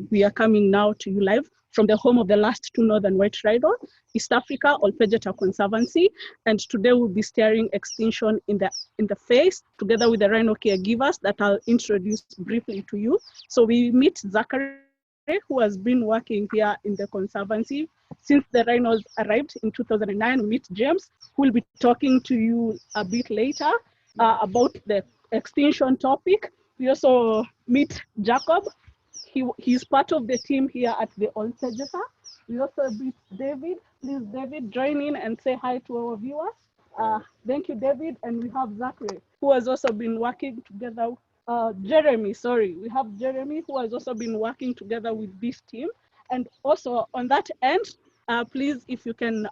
We are coming now to you live from the home of the last two northern white rhino, East Africa, Olpejeta Conservancy. And today we'll be staring extinction in the face, together with the rhino caregivers that I'll introduce briefly to you. So we meet Zachary, who has been working here in the Conservancy since the rhinos arrived in 2009. We meet James, who will be talking to you a bit later about the extinction topic. We also meet Jacob. He's part of the team here at the Olpejeta. We also meet David. Please, David, join in and say hi to our viewers. Thank you, David. And we have Zachary, who has also been working together. Jeremy, sorry. We have Jeremy, who has also been working together with this team. And also on that end, please, if you can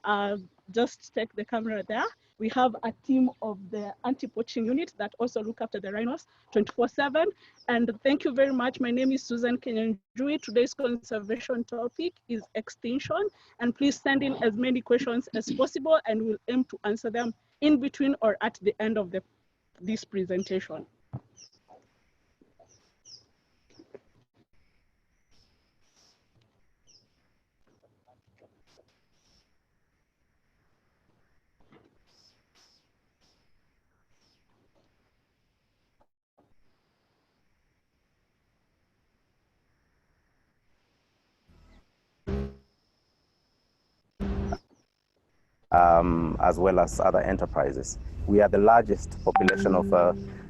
just take the camera there. We have a team of the anti-poaching unit that also look after the rhinos 24/7. And thank you very much. My name is Susan Kenyanjui. Today's conservation topic is extinction. And please send in as many questions as possible, and we'll aim to answer them in between or at the end of this presentation. As well as other enterprises. We are the largest population of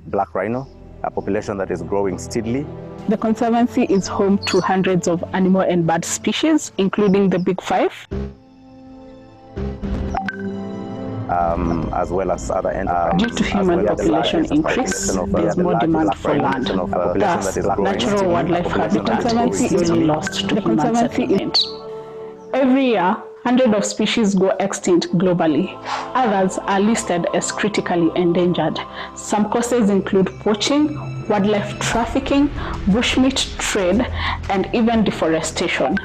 black rhino, a population that is growing steadily. The Conservancy is home to hundreds of animal and bird species, including the big five. As well as other enterprises. Due to human population increase, there's more demand for land. Thus, natural wildlife habitat is being lost to human settlement. Every year, hundreds of species go extinct globally. Others are listed as critically endangered. Some causes include poaching, wildlife trafficking, bushmeat trade, and even deforestation.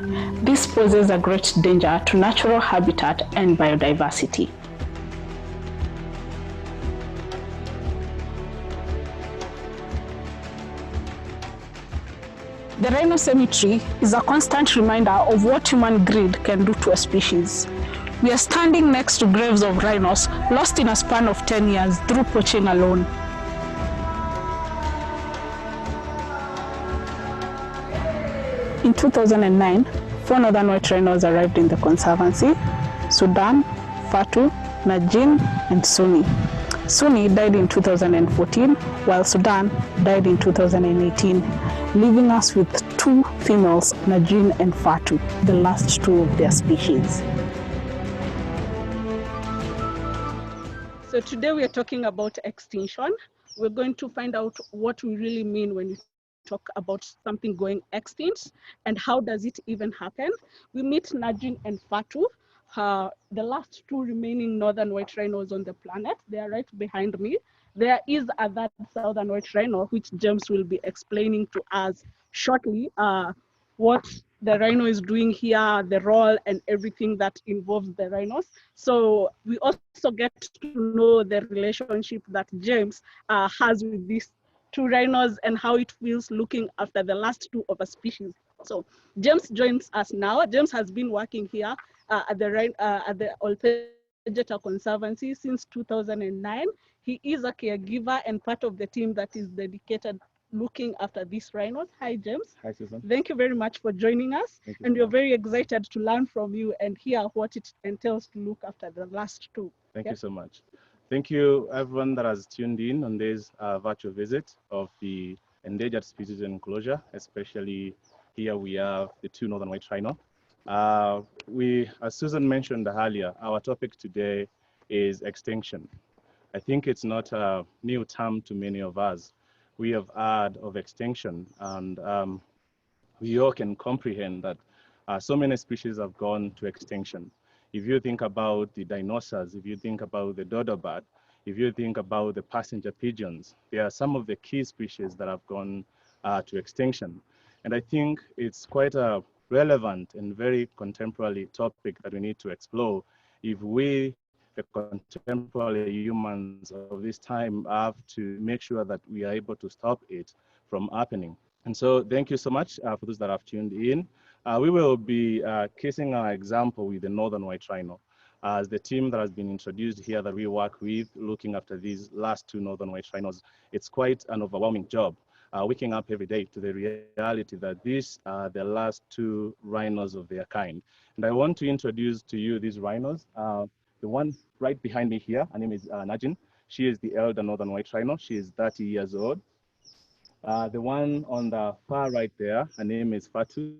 This poses a great danger to natural habitat and biodiversity. The rhino cemetery is a constant reminder of what human greed can do to a species. We are standing next to graves of rhinos lost in a span of 10 years through poaching alone. In 2009, 4 northern white rhinos arrived in the Conservancy: Sudan, Fatu, Najin, and Suni. Suni died in 2014, while Sudan died in 2018, leaving us with 2 females, Najin and Fatu, the last 2 of their species. So today we are talking about extinction. We're going to find out what we really mean when we talk about something going extinct and how does it even happen. We meet Najin and Fatu, the last 2 remaining northern white rhinos on the planet. They are right behind me. There is a third southern white rhino, which James will be explaining to us shortly, what the rhino is doing here, the role and everything that involves the rhinos. So we also get to know the relationship that James has with these 2 rhinos and how it feels looking after the last 2 of a species. So James joins us now. James has been working here at the Olpejeta Conservancy since 2009. He is a caregiver and part of the team that is dedicated looking after these rhinos. Hi, James. Hi, Susan. Thank you very much for joining us. And we're very excited to learn from you and hear what it entails to look after the last 2. Thank you so much. Thank you, everyone that has tuned in on this virtual visit of the endangered species enclosure, especially here we have the 2 northern white rhino. As Susan mentioned earlier, our topic today is extinction. I think it's not a new term to many of us. We have heard of extinction, and we all can comprehend that so many species have gone to extinction. If you think about the dinosaurs, if you think about the dodo bird, if you think about the passenger pigeons, they are some of the key species that have gone to extinction. And I think it's quite a relevant and very contemporary topic that we need to explore if we, the contemporary humans of this time, have to make sure that we are able to stop it from happening. And so thank you so much for those that have tuned in. We will be casing our example with the northern white rhino. As the team that has been introduced here that we work with, looking after these last two northern white rhinos, it's quite an overwhelming job. Waking up every day to the reality that these are the last two rhinos of their kind. And I want to introduce to you these rhinos. The one right behind me here, her name is Najin. She is the elder northern white rhino. She is 30 years old. The one on the far right there, her name is Fatu.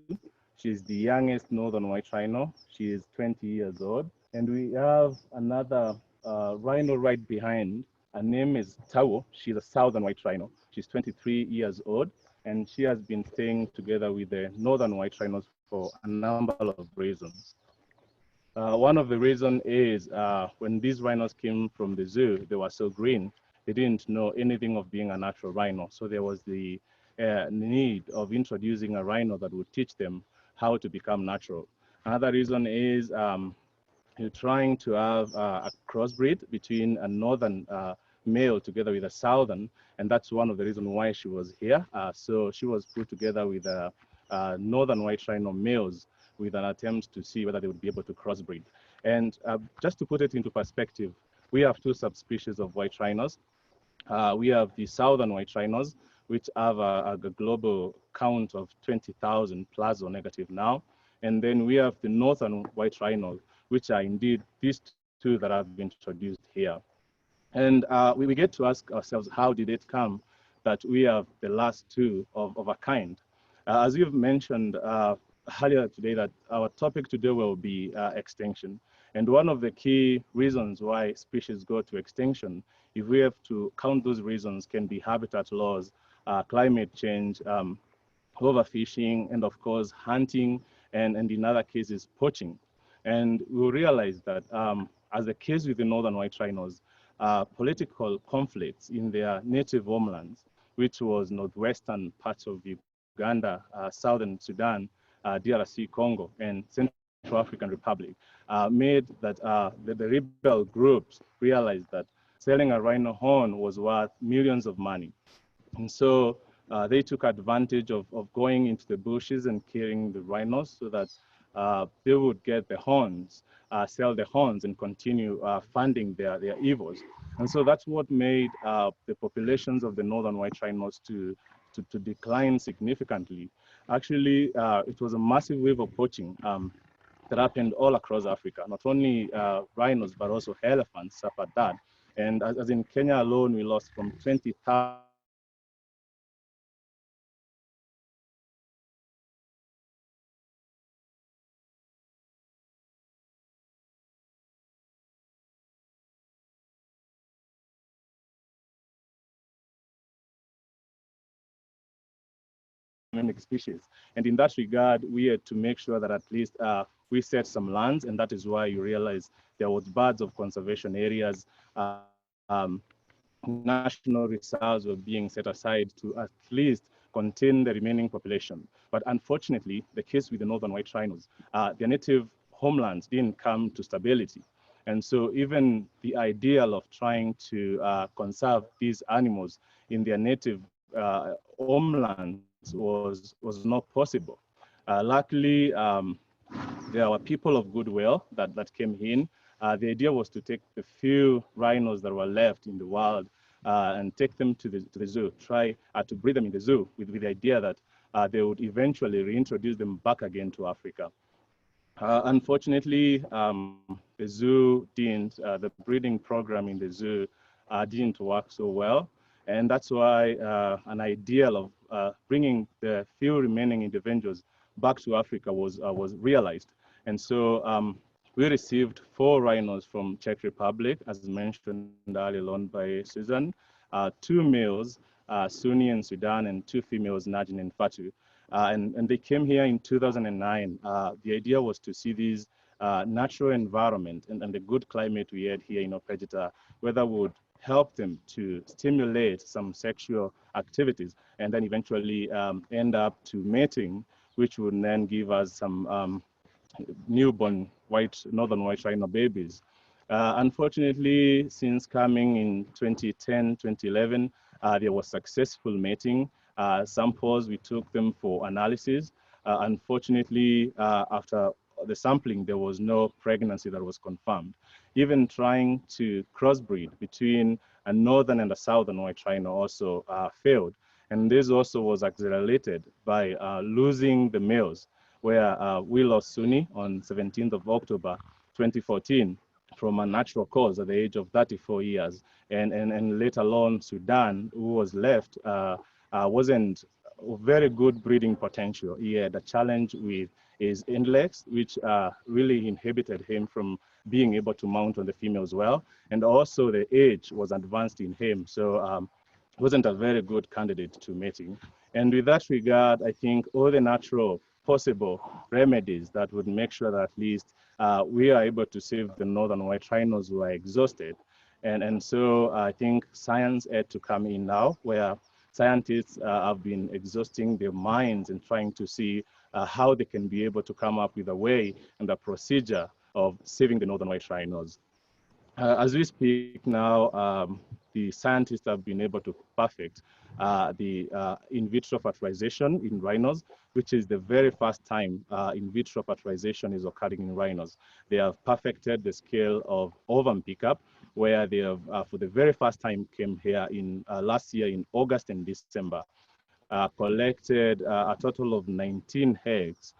She's the youngest northern white rhino. She is 20 years old. And we have another rhino right behind. Her name is Tao. She's a southern white rhino. She's 23 years old. And she has been staying together with the northern white rhinos for a number of reasons. One of the reasons is when these rhinos came from the zoo, they were so green, they didn't know anything of being a natural rhino. So there was the need of introducing a rhino that would teach them how to become natural. Another reason is you're trying to have a crossbreed between a northern male together with a southern, and that's one of the reasons why she was here. So she was put together with northern white rhino males with an attempt to see whether they would be able to crossbreed. And just to put it into perspective, we have two subspecies of white rhinos. We have the southern white rhinos, which have a global count of 20,000 plus or negative now. And then we have the northern white rhinos, which are indeed these two that have been introduced here. And we get to ask ourselves, how did it come that we have the last two of a kind? As you've mentioned earlier today, that our topic today will be extinction. And one of the key reasons why species go to extinction, if we have to count those reasons, can be habitat loss, climate change, overfishing, and of course, hunting, and in other cases, poaching. And we realize that as the case with the northern white rhinos, political conflicts in their native homelands, which was northwestern parts of Uganda, southern Sudan, DRC Congo, and Central African Republic, made that the rebel groups realized that selling a rhino horn was worth millions of money. And so they took advantage of going into the bushes and killing the rhinos so that they would get the horns, sell the horns, and continue funding their evils. And so that's what made the populations of the northern white rhinos to decline significantly. Actually, it was a massive wave of poaching that happened all across Africa. Not only rhinos, but also elephants suffered that. And as in Kenya alone, we lost from 20,000 endemic species. And in that regard, we had to make sure that at least we set some lands, and that is why you realize there was birds of conservation areas, national reserves were being set aside to at least contain the remaining population. But unfortunately, the case with the northern white rhinos, their native homelands didn't come to stability. And so even the ideal of trying to conserve these animals in their native homelands was not possible. Luckily, there were people of goodwill that came in. The idea was to take the few rhinos that were left in the wild and take them to the zoo, try to breed them in the zoo with the idea that they would eventually reintroduce them back again to Africa. Unfortunately, the zoo didn't, the breeding program in the zoo didn't work so well. And that's why an ideal of bringing the few remaining individuals back to Africa was realized. And so we received 4 rhinos from Czech Republic, as mentioned earlier on by Susan, 2 males, Sunni and Sudan, and 2 females, Najin and Fatu. And they came here in 2009. The idea was to see these natural environment and the good climate we had here in Opegita, whether would help them to stimulate some sexual activities and then eventually end up to mating, which would then give us some newborn northern white rhino babies. Unfortunately, since coming in 2010, 2011, there was successful mating. samples. We took them for analysis. Unfortunately, after the sampling, there was no pregnancy that was confirmed. Even trying to crossbreed between a northern and a southern white rhino also failed. And this also was accelerated by losing the males, where we lost Sunni on 17th of October 2014 from a natural cause at the age of 34 years. And later on, Sudan, who was left, wasn't very good breeding potential. He had a challenge with his intellects, which really inhibited him from being able to mount on the females well. And also the age was advanced in him. So wasn't a very good candidate to mating. And with that regard, I think all the natural possible remedies that would make sure that at least we are able to save the northern white rhinos who are exhausted. And so I think science had to come in now, where scientists have been exhausting their minds and trying to see how they can be able to come up with a way and a procedure of saving the northern white rhinos. As we speak now, the scientists have been able to perfect the in vitro fertilization in rhinos, which is the very first time in vitro fertilization is occurring in rhinos. They have perfected the scale of ovum pickup, where they have, for the very first time, came here in last year in August and December, collected a total of 19 eggs,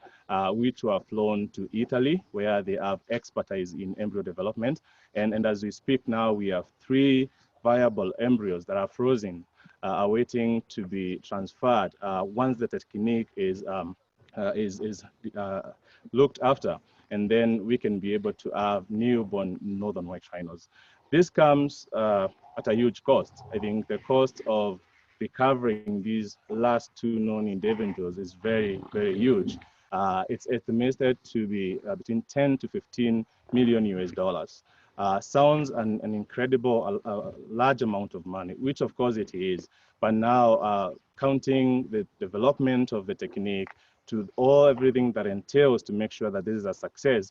which were flown to Italy, where they have expertise in embryo development. And as we speak now, we have 3 viable embryos that are frozen, awaiting to be transferred once the technique is looked after. And then we can be able to have newborn northern white rhinos. This comes at a huge cost. I think the cost of recovering these last 2 known individuals is very, very huge. It's estimated to be between 10 to 15 million US dollars. Sounds an incredible, large amount of money, which of course it is. But now counting the development of the technique to everything that entails to make sure that this is a success,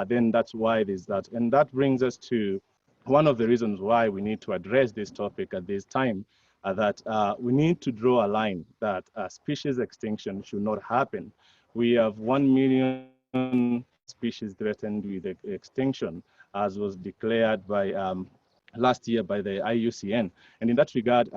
then that's why it is that. And that brings us to one of the reasons why we need to address this topic at this time, that we need to draw a line that species extinction should not happen. We have 1 million species threatened with extinction, as was declared by last year by the IUCN. And in that regard,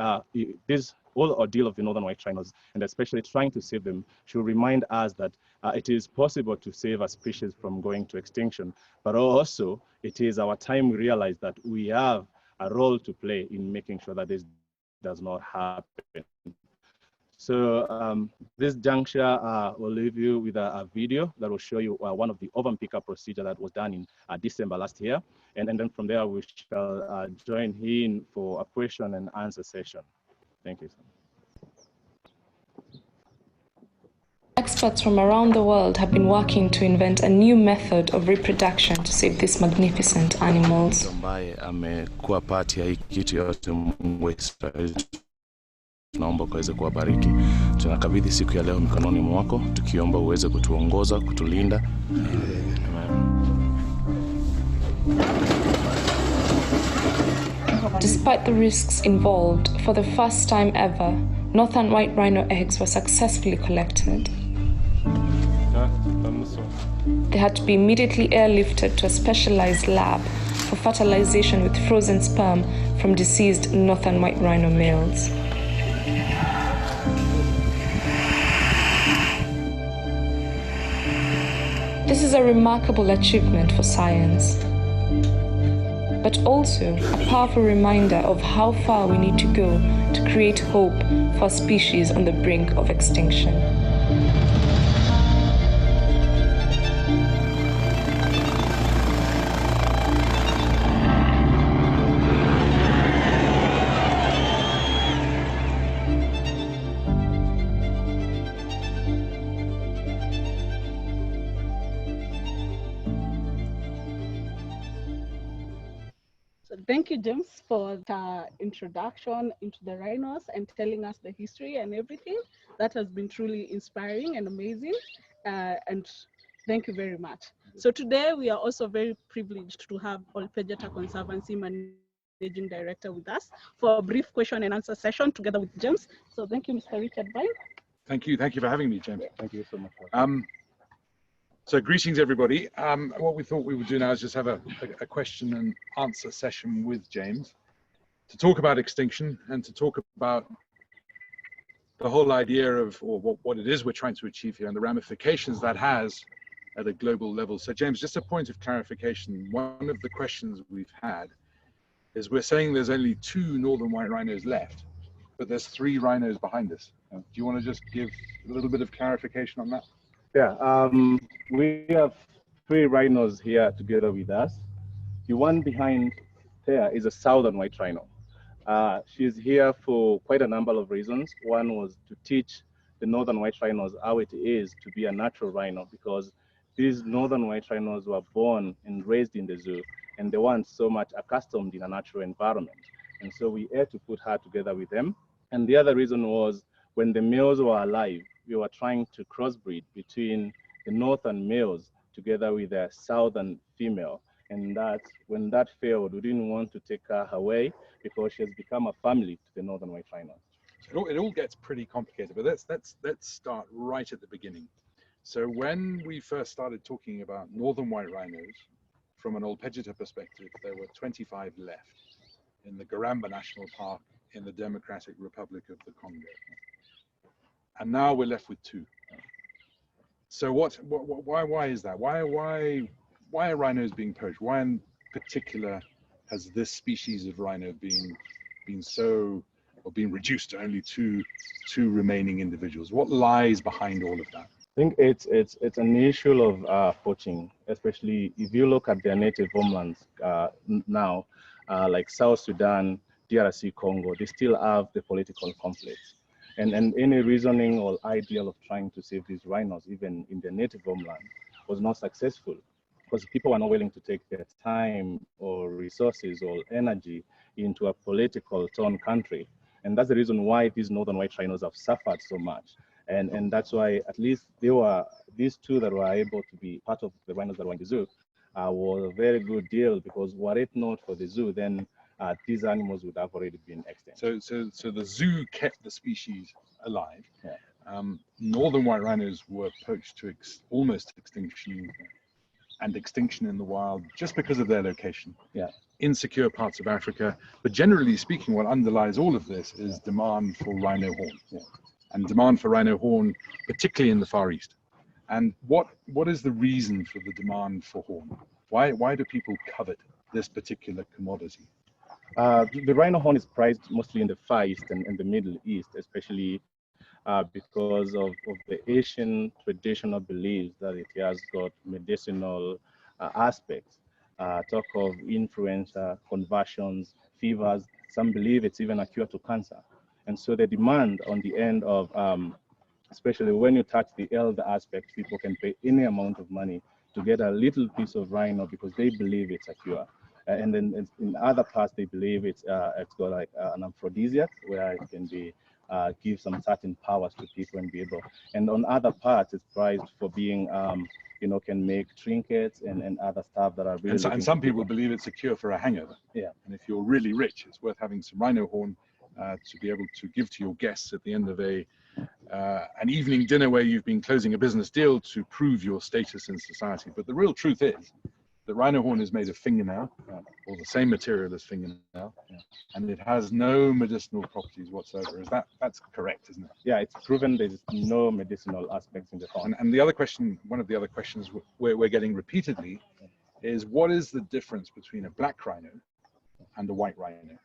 this whole ordeal of the northern white rhinos, and especially trying to save them, should remind us that it is possible to save a species from going to extinction, but also it is our time we realize that we have a role to play in making sure that this does not happen. So this juncture will leave you with a video that will show you one of the ovum pickup procedure that was done in December last year. And then from there, we shall join in for a question and answer session. Thank you. Experts from around the world have been working to invent a new method of reproduction to save these magnificent animals. Ambaye amekuwa part ya hii kitu yote, Mungu tunaomba ukaweze kuwabariki. Tunakabidhi siku ya leo mikononi mwako, tukiomba uweze kutuongoza, kutulinda. Despite the risks involved, for the first time ever, northern white rhino eggs were successfully collected. They had to be immediately airlifted to a specialized lab for fertilization with frozen sperm from deceased northern white rhino males. This is a remarkable achievement for science, but also a powerful reminder of how far we need to go to create hope for a species on the brink of extinction. Thank you, James, for the introduction into the rhinos and telling us the history and everything. That has been truly inspiring and amazing. And thank you very much. So today we are also very privileged to have Olpejeta Conservancy Managing Director, with us for a brief question and answer session together with James. So thank you, Mr. Richard Vine. Thank you for having me, James. Thank you so much. So greetings, everybody. What we thought we would do now is just have a question and answer session with James to talk about extinction and to talk about the whole idea of, or what it is we're trying to achieve here and the ramifications that has at a global level. So James, just a point of clarification. One of the questions we've had is we're saying there's only 2 northern white rhinos left, but there's 3 rhinos behind us. Do you want to just give a little bit of clarification on that? Yeah, we have 3 rhinos here together with us. The one behind there is a southern white rhino. She's here for quite a number of reasons. One was to teach the northern white rhinos how it is to be a natural rhino, because these northern white rhinos were born and raised in the zoo, and they weren't so much accustomed in a natural environment. And so we had to put her together with them. And the other reason was when the males were alive, we were trying to crossbreed between the northern males together with a southern female. And that when that failed, we didn't want to take her away because she has become a family to the northern white rhino. So it all gets pretty complicated, but let's start right at the beginning. So when we first started talking about northern white rhinos, from an Olpejita perspective, there were 25 left in the Garamba National Park in the Democratic Republic of the Congo. And now we're left with 2. So why is that? Why are rhinos being poached? Why in particular has this species of rhino been reduced to only two remaining individuals? What lies behind all of that? I think it's an issue of poaching, especially if you look at their native homelands now, like South Sudan, DRC Congo, they still have the political conflicts. And any reasoning or ideal of trying to save these rhinos, even in their native homeland, was not successful because people were not willing to take their time or resources or energy into a political torn country. And that's the reason why these northern white rhinos have suffered so much. And that's why at least these 2 that were able to be part of the rhinos that were in the zoo was a very good deal, because were it not for the zoo, then these animals would have already been extinct. So the zoo kept the species alive. Yeah. Northern white rhinos were poached to almost extinction, and extinction in the wild just because of their location. Yeah. Insecure parts of Africa. But generally speaking, what underlies all of this is demand for rhino horn. Yeah. And demand for rhino horn, particularly in the Far East. And what is the reason for the demand for horn? Why do people covet this particular commodity? The rhino horn is prized mostly in the Far East and the Middle East, especially because of the Asian traditional beliefs that it has got medicinal aspects. Talk of influenza, conversions, fevers. Some believe it's even a cure to cancer. And so the demand on the end of, especially when you touch the elder aspect, people can pay any amount of money to get a little piece of rhino because they believe it's a cure. And then in other parts, they believe it's got like an aphrodisiac, where it can be give some certain powers to people and be able. And on other parts, it's prized for being, can make trinkets and other stuff that are really. And some people believe it's a cure for a hangover. Yeah. And if you're really rich, it's worth having some rhino horn to be able to give to your guests at the end of an evening dinner where you've been closing a business deal to prove your status in society. But the real truth is that rhino horn is made of fingernail, or the same material as fingernail, and it has no medicinal properties whatsoever. That's correct, isn't it? Yeah, it's proven there's no medicinal aspects in the horn. And the other question, one of the other questions we're getting repeatedly is, what is the difference between a black rhino and a white rhino?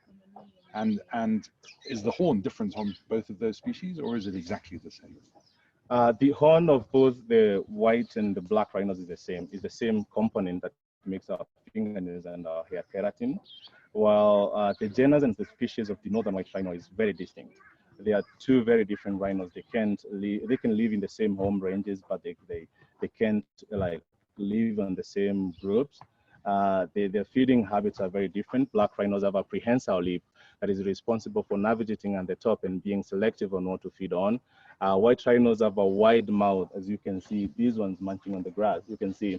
And is the horn different on both of those species, or is it exactly the same? The horn of both the white and the black rhinos is the same. It's the same component that makes our fingernails and our hair keratin, while the genus and the species of the northern white rhino is very distinct. They are 2 very different rhinos. They can live in the same home ranges, but they can't like live on the same groups. Their feeding habits are very different. Black rhinos have a prehensile lip that is responsible for navigating on the top and being selective on what to feed on. White rhinos have a wide mouth, as you can see, these ones munching on the grass. You can see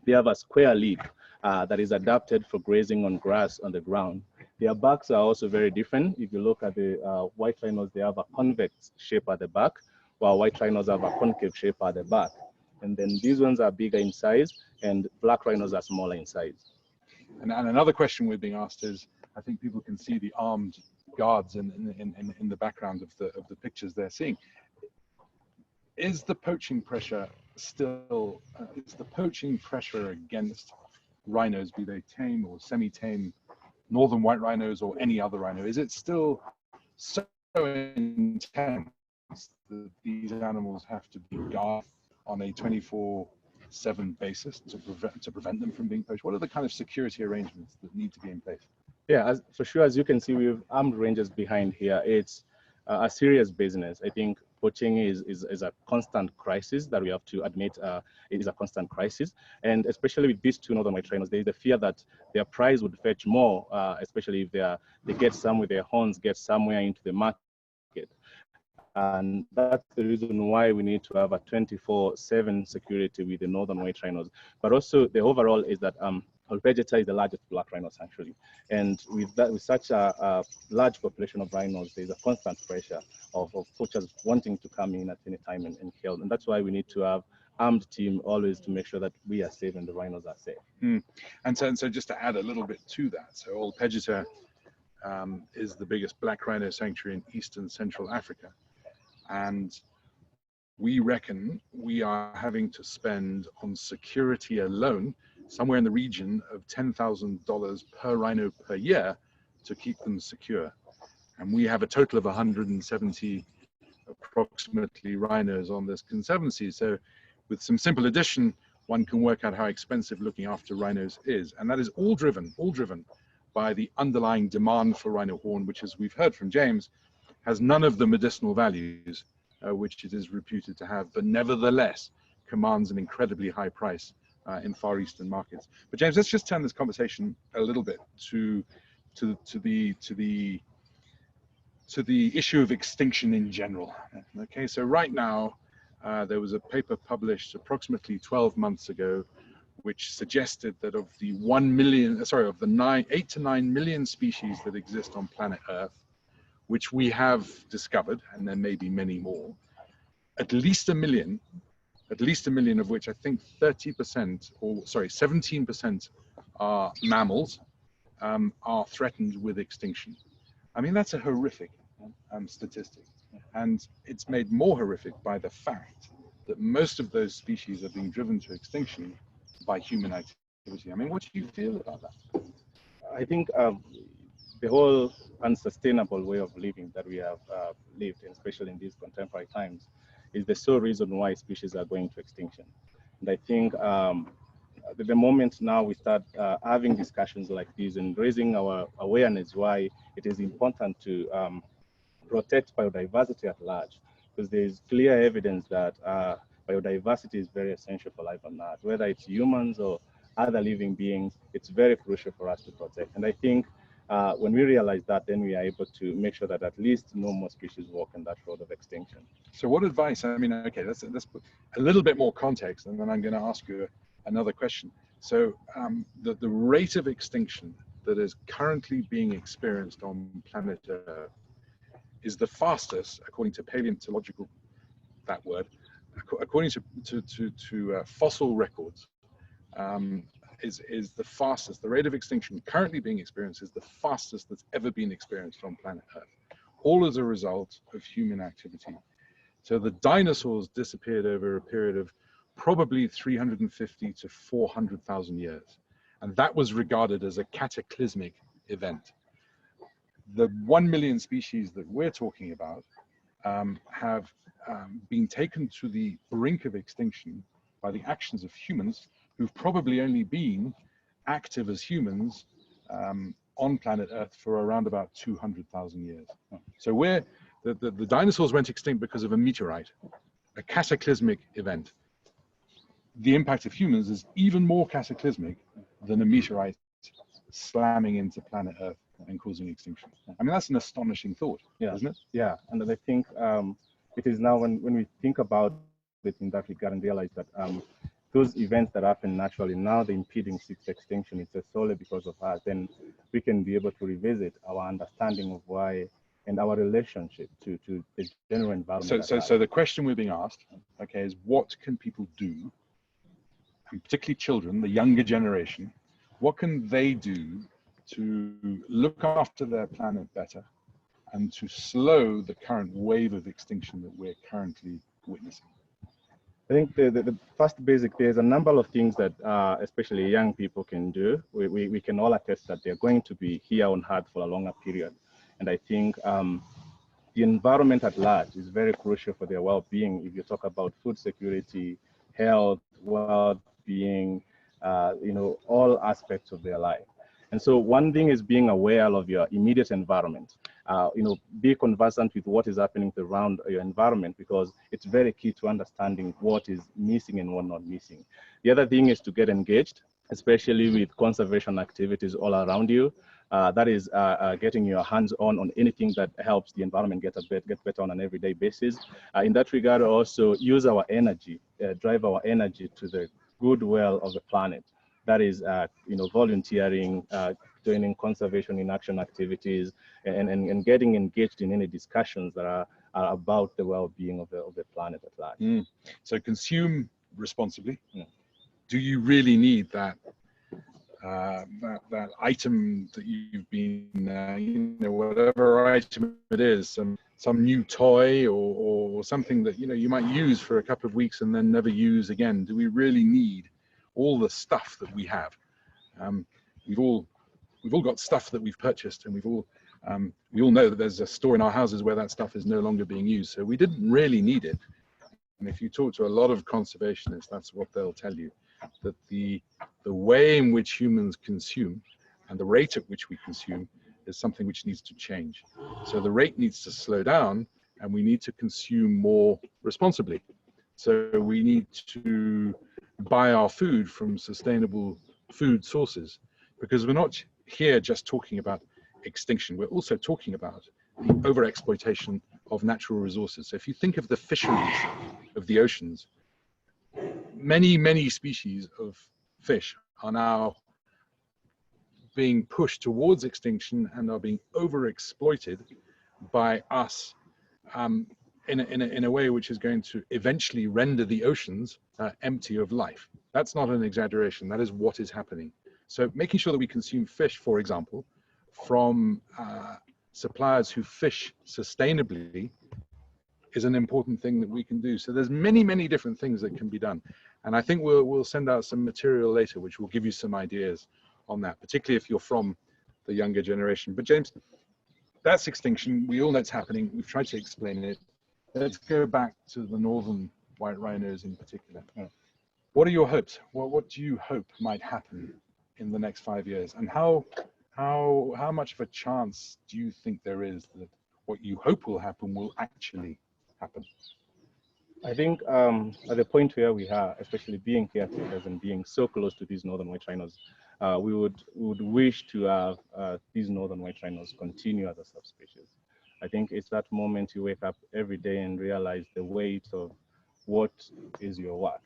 they have a square lip that is adapted for grazing on grass on the ground. Their backs are also very different. If you look at the white rhinos, they have a convex shape at the back, while white rhinos have a concave shape at the back. And then these ones are bigger in size, and black rhinos are smaller in size. And another question we're being asked is, I think people can see the armed guards in the background of the pictures they're seeing. Is the poaching pressure still, is the poaching pressure against rhinos, be they tame or semi-tame, northern white rhinos or any other rhino, is it still so intense that these animals have to be guarded on a 24/7 basis to prevent them from being poached? What are the kind of security arrangements that need to be in place? Yeah, for sure, as you can see, we have armed rangers behind here. It's a serious business. I think poaching is a constant crisis that we have to admit. It is a constant crisis, and especially with these two northern white rhinos, there is the fear that their prize would fetch more, especially if they get some with their horns, get somewhere into the market. And that's the reason why we need to have a 24/7 security with the northern white rhinos. But also the overall is that Olpegeta is the largest black rhino sanctuary. And with such a large population of rhinos, there's a constant pressure of poachers wanting to come in at any time and kill. And that's why we need to have armed team always to make sure that we are safe and the rhinos are safe. And so just to add a little bit to that, so Olpegeta is the biggest black rhino sanctuary in Eastern Central Africa. And we reckon we are having to spend on security alone somewhere in the region of $10,000 per rhino per year to keep them secure. And we have a total of 170 approximately rhinos on this conservancy. So with some simple addition, one can work out how expensive looking after rhinos is. And that is all driven by the underlying demand for rhino horn, which, as we've heard from James, has none of the medicinal values which it is reputed to have, but nevertheless commands an incredibly high price in Far Eastern markets. But James, let's just turn this conversation a little bit to the issue of extinction in general. Okay, so right now there was a paper published approximately 12 months ago which suggested that of the 8 to 9 million species that exist on planet Earth, which we have discovered, and there may be many more, at least a million of which I think 17% are mammals, are threatened with extinction. I mean, that's a horrific statistic. And it's made more horrific by the fact that most of those species are being driven to extinction by human activity. I mean, what do you feel about that? I think the whole unsustainable way of living that we have lived, especially in these contemporary times, is the sole reason why species are going to extinction. And I think the moment now we start having discussions like this and raising our awareness why it is important to protect biodiversity at large, because there is clear evidence that biodiversity is very essential for life on Earth, whether it's humans or other living beings. It's very crucial for us to protect. And I think when we realize that, then we are able to make sure that at least no more species walk in that road of extinction. So what advice, I mean, okay, let's put a little bit more context, and then I'm going to ask you another question. So the rate of extinction that is currently being experienced on planet Earth is the fastest, according to paleontological, that word, according to fossil records, is the fastest. The rate of extinction currently being experienced is the fastest that's ever been experienced on planet Earth, all as a result of human activity. So the dinosaurs disappeared over a period of probably 350 to 400,000 years. And that was regarded as a cataclysmic event. The 1 million species that we're talking about have been taken to the brink of extinction by the actions of humans who've probably only been active as humans on planet Earth for around about 200,000 years. So the dinosaurs went extinct because of a meteorite, a cataclysmic event. The impact of humans is even more cataclysmic than a meteorite slamming into planet Earth and causing extinction. I mean, that's an astonishing thought, isn't it? Yeah, and I think it is now when we think about it in that regard and realize that those events that happen naturally, now the impeding sixth extinction, it's solely because of us, then we can be able to revisit our understanding of why and our relationship to the general environment. So the question we're being asked, okay, is what can people do, and particularly children, the younger generation, what can they do to look after their planet better and to slow the current wave of extinction that we're currently witnessing? I think the first basic, there's a number of things that especially young people can do. We can all attest that they're going to be here on Earth for a longer period. And I think the environment at large is very crucial for their well-being. If you talk about food security, health, well-being, all aspects of their life. And so one thing is being aware of your immediate environment. Be conversant with what is happening around your environment, because it's very key to understanding what is missing and what not missing. The other thing is to get engaged, especially with conservation activities all around you. That is getting your hands on anything that helps the environment get better on an everyday basis. In that regard, also use our energy, drive our energy to the goodwill of the planet. That is, volunteering, joining conservation in action activities, and getting engaged in any discussions that are about the well-being of the planet at large. So consume responsibly. Yeah. Do you really need that that item that you've been, whatever item it is, some new toy or something that you might use for a couple of weeks and then never use again? Do we really need all the stuff that we have? We've all got stuff that we've purchased, and we all know that there's a store in our houses where that stuff is no longer being used. So we didn't really need it. And if you talk to a lot of conservationists, that's what they'll tell you, that the way in which humans consume and the rate at which we consume is something which needs to change. So the rate needs to slow down, and we need to consume more responsibly. So we need to buy our food from sustainable food sources, because we're not here just talking about extinction. We're also talking about the overexploitation of natural resources. So if you think of the fisheries of the oceans, many species of fish are now being pushed towards extinction and are being overexploited by us in a way which is going to eventually render the oceans empty of life. That's not an exaggeration. That is what is happening. So making sure that we consume fish, for example, from suppliers who fish sustainably is an important thing that we can do. So there's many different things that can be done. And I think we'll send out some material later which will give you some ideas on that, particularly if you're from the younger generation. But James, that's extinction. We all know it's happening. We've tried to explain it. Let's go back to the northern white rhinos in particular. What are your hopes? What do you hope might happen in the next 5 years? And how much of a chance do you think there is that what you hope will happen will actually happen? I think at the point where we are, especially being caretakers and being so close to these northern white rhinos, we would wish to have these northern white rhinos continue as a subspecies. I think it's that moment you wake up every day and realize the weight of what is your work.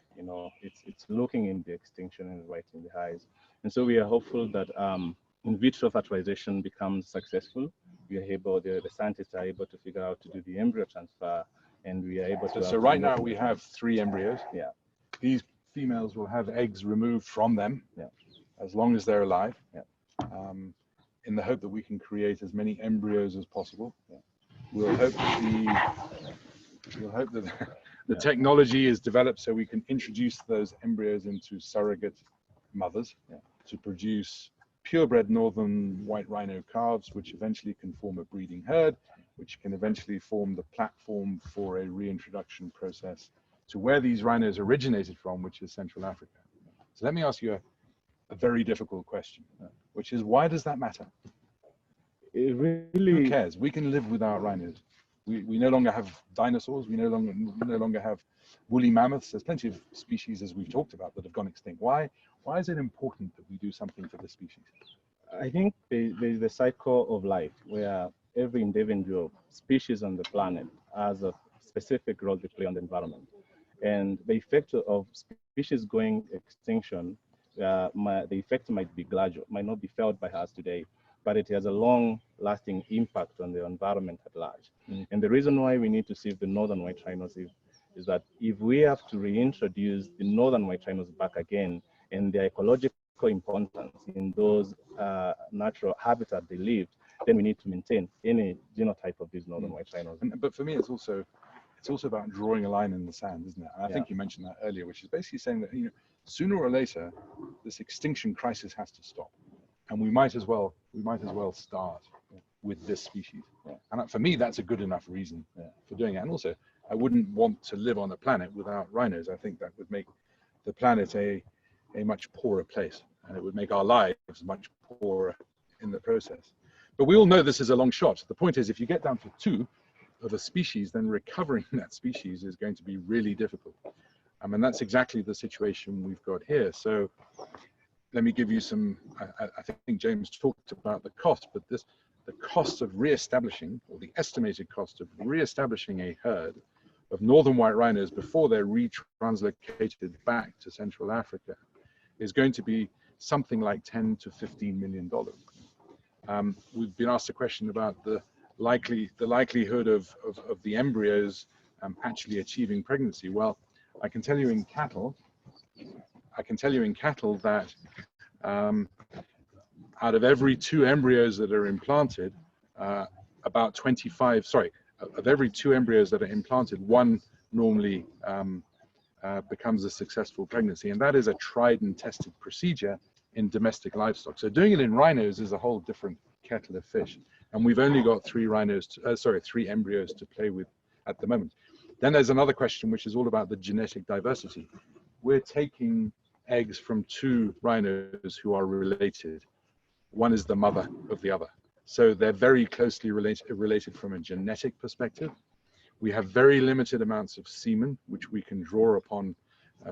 It's looking in the extinction and right in the eyes. And so we are hopeful that in vitro fertilization becomes successful. We are able, the scientists are able to figure out to do the embryo transfer, and we are able to. So right now we have 3 embryos. Yeah. These females will have eggs removed from them. Yeah. As long as they're alive. Yeah. In the hope that we can create as many embryos as possible. Yeah. We'll hope that the technology is developed so we can introduce those embryos into surrogate mothers to produce purebred northern white rhino calves, which eventually can form a breeding herd, which can eventually form the platform for a reintroduction process to where these rhinos originated from, which is Central Africa. So let me ask you a very difficult question, which is, why does that matter? It really, who cares? We can live without rhinos. We no longer have dinosaurs. We no longer have woolly mammoths. There's plenty of species, as we've talked about, that have gone extinct. Why is it important that we do something for the species? I think there's the cycle of life where every individual species on the planet has a specific role to play on the environment. And the effect of species going extinction, the effect might be gradual, might not be felt by us today, but it has a long-lasting impact on the environment at large. And the reason why we need to save the northern white rhinos is that if we have to reintroduce the northern white rhinos back again and their ecological importance in those natural habitat they lived, then we need to maintain any genotype of these northern white rhinos. But for me, it's also about drawing a line in the sand, isn't it? And I think you mentioned that earlier, which is basically saying that, you know, sooner or later, this extinction crisis has to stop, and we might as well start with this species. And for me, that's a good enough reason for doing it. And also, I wouldn't want to live on a planet without rhinos. I think that would make the planet a much poorer place, and it would make our lives much poorer in the process. But we all know this is a long shot. The point is, if you get down to 2 of a species, then recovering that species is going to be really difficult. And that's exactly the situation we've got here. So let me give you some, I think James talked about the cost, but the cost of re-establishing, or the estimated cost of re-establishing a herd of northern white rhinos before they're retranslocated back to Central Africa is going to be something like $10 to $15 million. We've been asked a question about the likelihood of the embryos actually achieving pregnancy. Well, I can tell you in cattle that out of every 2 embryos that are implanted, of every 2 embryos that are implanted, 1 normally becomes a successful pregnancy, and that is a tried and tested procedure in domestic livestock. So doing it in rhinos is a whole different kettle of fish, and we've only got 3 embryos to play with at the moment. Then there's another question, which is all about the genetic diversity. We're taking eggs from 2 rhinos who are related. One is the mother of the other, so they're very closely related from a genetic perspective. We have very limited amounts of semen, which we can draw upon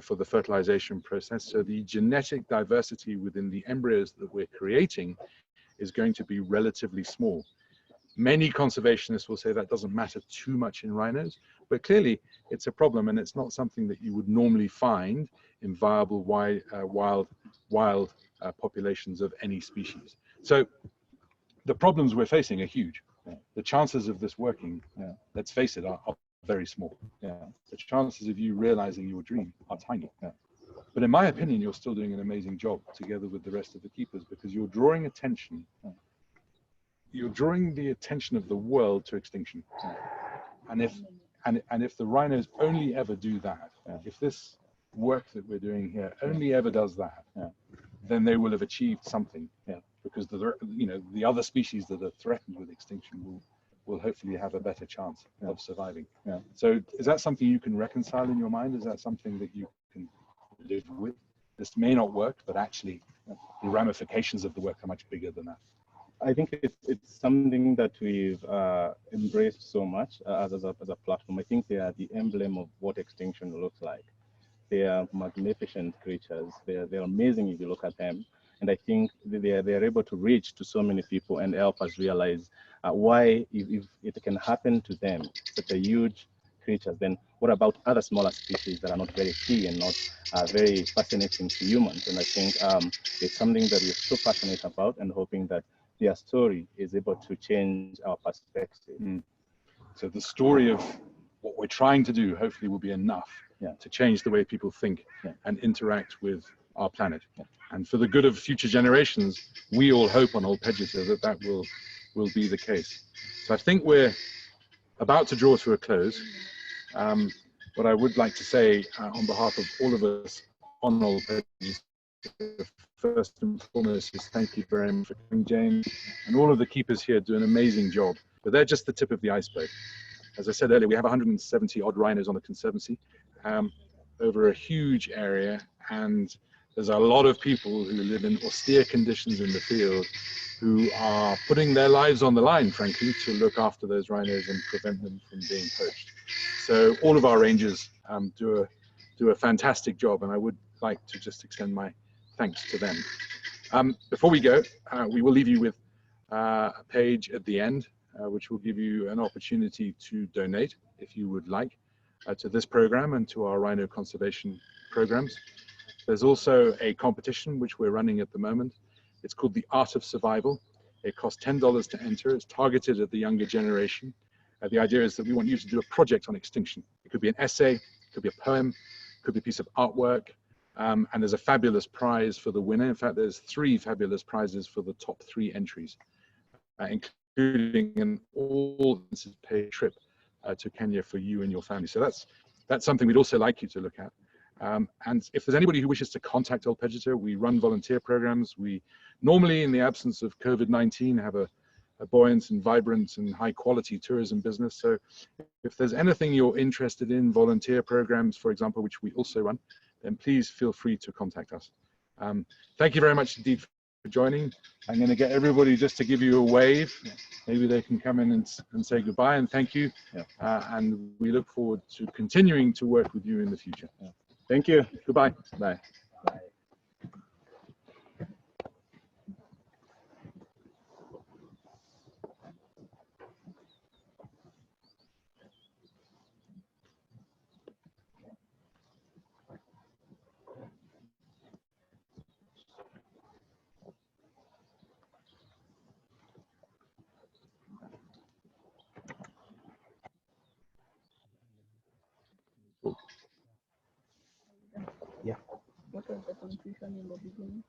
for the fertilization process. So the genetic diversity within the embryos that we're creating is going to be relatively small. Many conservationists will say that doesn't matter too much in rhinos, but clearly it's a problem, and it's not something that you would normally find in viable wild populations of any species. So the problems we're facing are huge. The chances of this working, let's face it, are very small. The chances of you realizing your dream are tiny. But in my opinion, you're still doing an amazing job together with the rest of the keepers, because you're drawing attention. You're drawing the attention of the world to extinction. And if the rhinos only ever do that, if this work that we're doing here only ever does that, then they will have achieved something. Because the other species that are threatened with extinction will hopefully have a better chance of surviving. So is that something you can reconcile in your mind? Is that something that you can live with? This may not work, but actually the ramifications of the work are much bigger than that. I think it's something that we've embraced so much as a platform. I think they are the emblem of what extinction looks like. They are magnificent creatures. They're amazing if you look at them. And I think they're able to reach to so many people and help us realize why, if it can happen to them, such a huge creatures, then what about other smaller species that are not very key and not very fascinating to humans? And I think it's something that we're so passionate about, and hoping that their story is able to change our perspective. So the story of what we're trying to do hopefully will be enough to change the way people think and interact with our planet. And for the good of future generations, we all hope on Old Pedgeta that will be the case. So I think we're about to draw to a close. What I would like to say on behalf of all of us on Old Pedgeta, first and foremost, is thank you very much for coming, James, and all of the keepers here do an amazing job. But they're just the tip of the iceberg. As I said earlier, we have 170 odd rhinos on the conservancy over a huge area, and there's a lot of people who live in austere conditions in the field who are putting their lives on the line, frankly, to look after those rhinos and prevent them from being poached. So all of our rangers do a fantastic job, and I would like to just extend my thanks to them. Before we go, we will leave you with a page at the end, which will give you an opportunity to donate if you would like. to this program and to our rhino conservation programs. There's also a competition which we're running at the moment. It's called the Art of Survival. It costs $10 to enter. It's targeted at the younger generation. The idea is that we want you to do a project on extinction. It could be an essay, it could be a poem, it could be a piece of artwork, and there's a fabulous prize for the winner. In fact, there's 3 fabulous prizes for the top 3 entries, including an all-paid trip to Kenya for you and your family. So that's something we'd also like you to look at. And if there's anybody who wishes to contact Old Peggiter, we run volunteer programs. We normally, in the absence of COVID-19, have a buoyant and vibrant and high quality tourism business. So if there's anything you're interested in, volunteer programs, for example, which we also run, then please feel free to contact us. Thank you very much indeed for joining. I'm going to get everybody just to give you a wave. Maybe they can come in and say goodbye and thank you. And we look forward to continuing to work with you in the future. Thank you. Goodbye. Bye. What was the confusion in the beginning?